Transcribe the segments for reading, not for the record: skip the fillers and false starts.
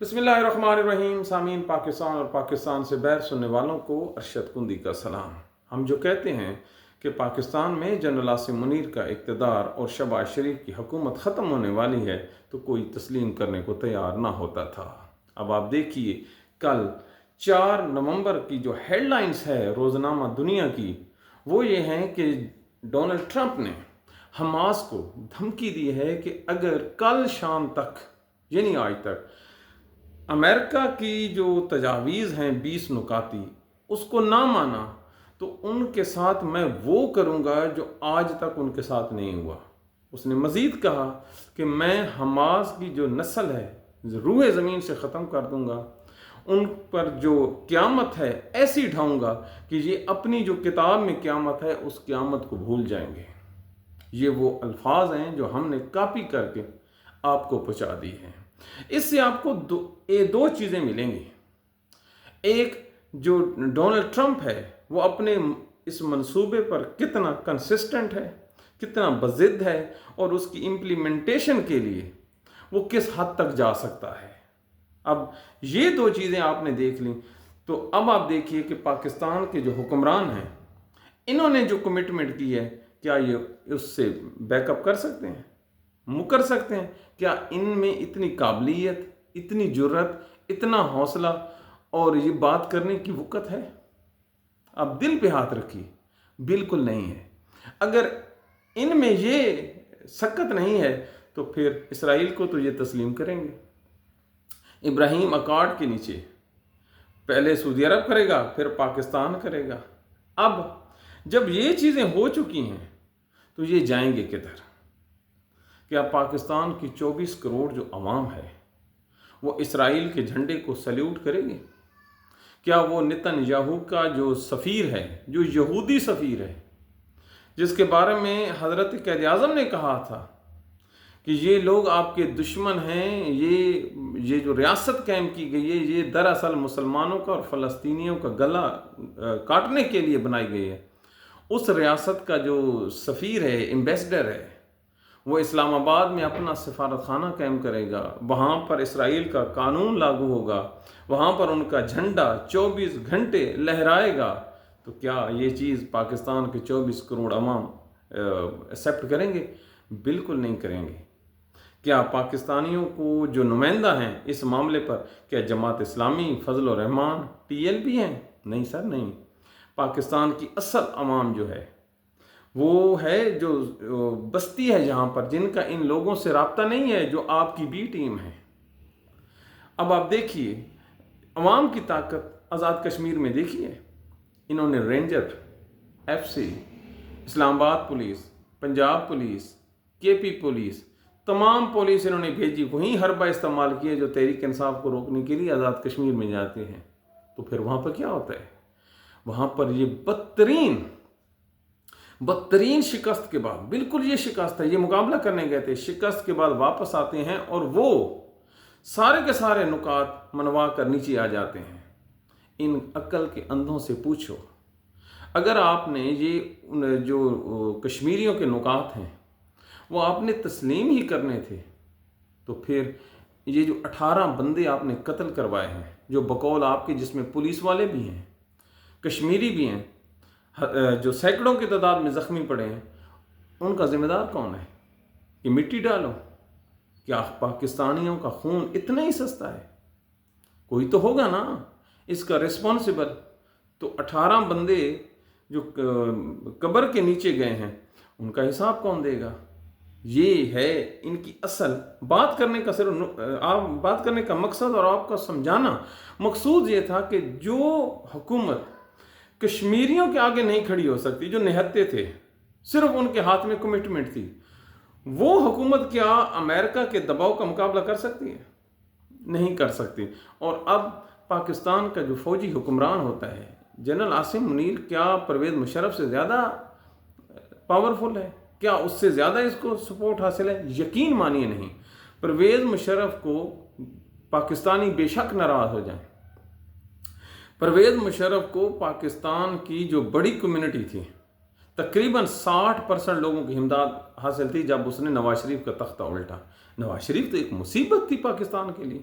بسم اللہ الرحمن الرحیم. سامعین پاکستان اور پاکستان سے بہر سننے والوں کو ارشد کندی کا سلام. ہم جو کہتے ہیں کہ پاکستان میں جنرل عاصم منیر کا اقتدار اور شہباز شریف کی حکومت ختم ہونے والی ہے تو کوئی تسلیم کرنے کو تیار نہ ہوتا تھا. اب آپ دیکھیے کل 4 نومبر کی جو ہیڈ لائنز ہے روزنامہ دنیا کی وہ یہ ہیں کہ ڈونلڈ ٹرمپ نے حماس کو دھمکی دی ہے کہ اگر کل شام تک یعنی آج تک امریکہ کی جو تجاویز ہیں 20 نکاتی اس کو نہ مانا تو ان کے ساتھ میں وہ کروں گا جو آج تک ان کے ساتھ نہیں ہوا. اس نے مزید کہا کہ میں حماس کی جو نسل ہے روح زمین سے ختم کر دوں گا، ان پر جو قیامت ہے ایسی ڈھاؤں گا کہ یہ اپنی جو کتاب میں قیامت ہے اس قیامت کو بھول جائیں گے. یہ وہ الفاظ ہیں جو ہم نے کاپی کر کے آپ کو پہنچا دی ہیں. اس سے آپ کو دو چیزیں ملیں گی. ایک، جو ڈونلڈ ٹرمپ ہے وہ اپنے اس منصوبے پر کتنا کنسسٹنٹ ہے، کتنا بضد ہے، اور اس کی امپلیمنٹیشن کے لیے وہ کس حد تک جا سکتا ہے. اب یہ دو چیزیں آپ نے دیکھ لیں تو اب آپ دیکھیے کہ پاکستان کے جو حکمران ہیں انہوں نے جو کمٹمنٹ کی ہے کیا یہ اس سے بیک اپ کر سکتے ہیں، مکر سکتے ہیں؟ کیا ان میں اتنی قابلیت، اتنی جرت، اتنا حوصلہ اور یہ بات کرنے کی وقت ہے؟ اب دل پہ ہاتھ رکھیے، بالکل نہیں ہے. اگر ان میں یہ سکت نہیں ہے تو پھر اسرائیل کو تو یہ تسلیم کریں گے. ابراہیم اکارڈ کے نیچے پہلے سعودی عرب کرے گا، پھر پاکستان کرے گا. اب جب یہ چیزیں ہو چکی ہیں تو یہ جائیں گے کدھر؟ کیا پاکستان کی 24 کروڑ جو عوام ہے وہ اسرائیل کے جھنڈے کو سلیوٹ کرے گی؟ کیا وہ نتن یاہو کا جو سفیر ہے، جو یہودی سفیر ہے، جس کے بارے میں حضرت قائد اعظم نے کہا تھا کہ یہ لوگ آپ کے دشمن ہیں، یہ جو ریاست قائم کی گئی ہے یہ دراصل مسلمانوں کا اور فلسطینیوں کا گلا کاٹنے کے لیے بنائی گئی ہے، اس ریاست کا جو سفیر ہے، ایمبیسڈر ہے، وہ اسلام آباد میں اپنا سفارت خانہ قائم کرے گا، وہاں پر اسرائیل کا قانون لاگو ہوگا، وہاں پر ان کا جھنڈا 24 گھنٹے لہرائے گا. تو کیا یہ چیز پاکستان کے 24 کروڑ عوام ایکسیپٹ کریں گے؟ بالکل نہیں کریں گے. کیا پاکستانیوں کو جو نمائندہ ہیں اس معاملے پر کیا جماعت اسلامی، فضل الرحمان، TLP ہیں؟ نہیں سر، نہیں. پاکستان کی اصل عوام جو ہے وہ ہے جو بستی ہے جہاں پر، جن کا ان لوگوں سے رابطہ نہیں ہے، جو آپ کی بی ٹیم ہے. اب آپ دیکھیے عوام کی طاقت آزاد کشمیر میں دیکھیے. انہوں نے رینجر، FC، اسلام آباد police, Punjab police, KP police, تمام پولیس انہوں نے بھیجی، وہیں حربہ استعمال کیے جو تحریک انصاف کو روکنے کے لیے آزاد کشمیر میں جاتے ہیں. تو پھر وہاں پر کیا ہوتا ہے؟ وہاں پر یہ بدترین شکست کے بعد، بالکل یہ شکست ہے، یہ مقابلہ کرنے گئے تھے، شکست کے بعد واپس آتے ہیں اور وہ سارے کے سارے نکات منوا کر نیچے آ جاتے ہیں. ان عقل کے اندھوں سے پوچھو، اگر آپ نے یہ جو کشمیریوں کے نکات ہیں وہ آپ نے تسلیم ہی کرنے تھے تو پھر یہ جو 18 بندے آپ نے قتل کروائے ہیں، جو بقول آپ کے، جس میں پولیس والے بھی ہیں، کشمیری بھی ہیں، جو سینکڑوں کی تعداد میں زخمی پڑے ہیں، ان کا ذمہ دار کون ہے؟ کہ مٹی ڈالو؟ کیا پاکستانیوں کا خون اتنا ہی سستا ہے؟ کوئی تو ہوگا نا اس کا ریسپانسبل. تو 18 بندے جو قبر کے نیچے گئے ہیں ان کا حساب کون دے گا؟ یہ ہے ان کی اصل بات کرنے کا. صرف آپ بات کرنے کا مقصد اور آپ کا سمجھانا مقصود یہ تھا کہ جو حکومت کشمیریوں کے آگے نہیں کھڑی ہو سکتی، جو نہتے تھے، صرف ان کے ہاتھ میں کمٹمنٹ تھی، وہ حکومت کیا امریکہ کے دباؤ کا مقابلہ کر سکتی ہے؟ نہیں کر سکتی. اور اب پاکستان کا جو فوجی حکمران ہوتا ہے جنرل عاصم منیر، کیا پرویز مشرف سے زیادہ پاورفل ہے؟ کیا اس سے زیادہ اس کو سپورٹ حاصل ہے؟ یقین مانیے نہیں. پرویز مشرف کو پاکستانی بے شک ناراض ہو جائیں، پرویز مشرف کو پاکستان کی جو بڑی کمیونٹی تھی، تقریباً 60% لوگوں کی امداد حاصل تھی جب اس نے نواز شریف کا تختہ الٹا. نواز شریف تو ایک مصیبت تھی پاکستان کے لیے.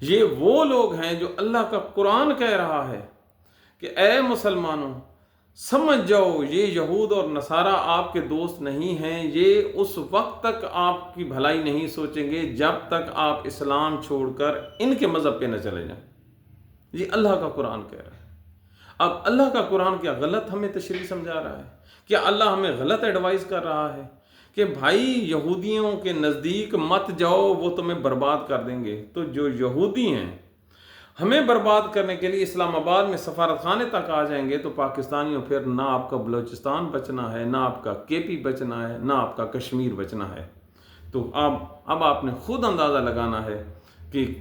یہ وہ لوگ ہیں جو اللہ کا قرآن کہہ رہا ہے کہ اے مسلمانوں سمجھ جاؤ یہ یہود اور نصارہ آپ کے دوست نہیں ہیں، یہ اس وقت تک آپ کی بھلائی نہیں سوچیں گے جب تک آپ اسلام چھوڑ کر ان کے مذہب پہ نہ چلے جائیں۔ یہ اللہ کا قرآن کہہ رہا ہے۔ اب اللہ کا قرآن کیا غلط ہمیں تشریح سمجھا رہا ہے؟ کیا اللہ ہمیں غلط ایڈوائز کر رہا ہے کہ بھائی یہودیوں کے نزدیک مت جاؤ، وہ تمہیں برباد کر دیں گے؟ تو جو یہودی ہیں ہمیں برباد کرنے کے لیے اسلام آباد میں سفارت خانے تک آ جائیں گے، تو پاکستانیوں پھر نہ آپ کا بلوچستان بچنا ہے، نہ آپ کا کے پی بچنا ہے، نہ آپ کا کشمیر بچنا ہے۔ تو اب آپ نے خود اندازہ لگانا ہے کہ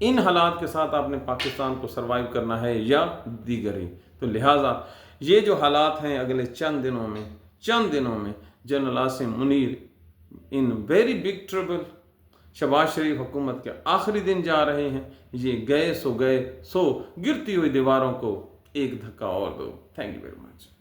ان حالات کے ساتھ آپ نے پاکستان کو سروائیو کرنا ہے یا دیگر ہی۔ تو لہٰذا یہ جو حالات ہیں اگلے چند دنوں میں general Asim Munir in very big trouble, Shehbaz Sharif حکومت کے آخری دن جا رہے ہیں، یہ گئے سو گرتی ہوئی دیواروں کو ایک دھکا اور دو۔ Thank you very much.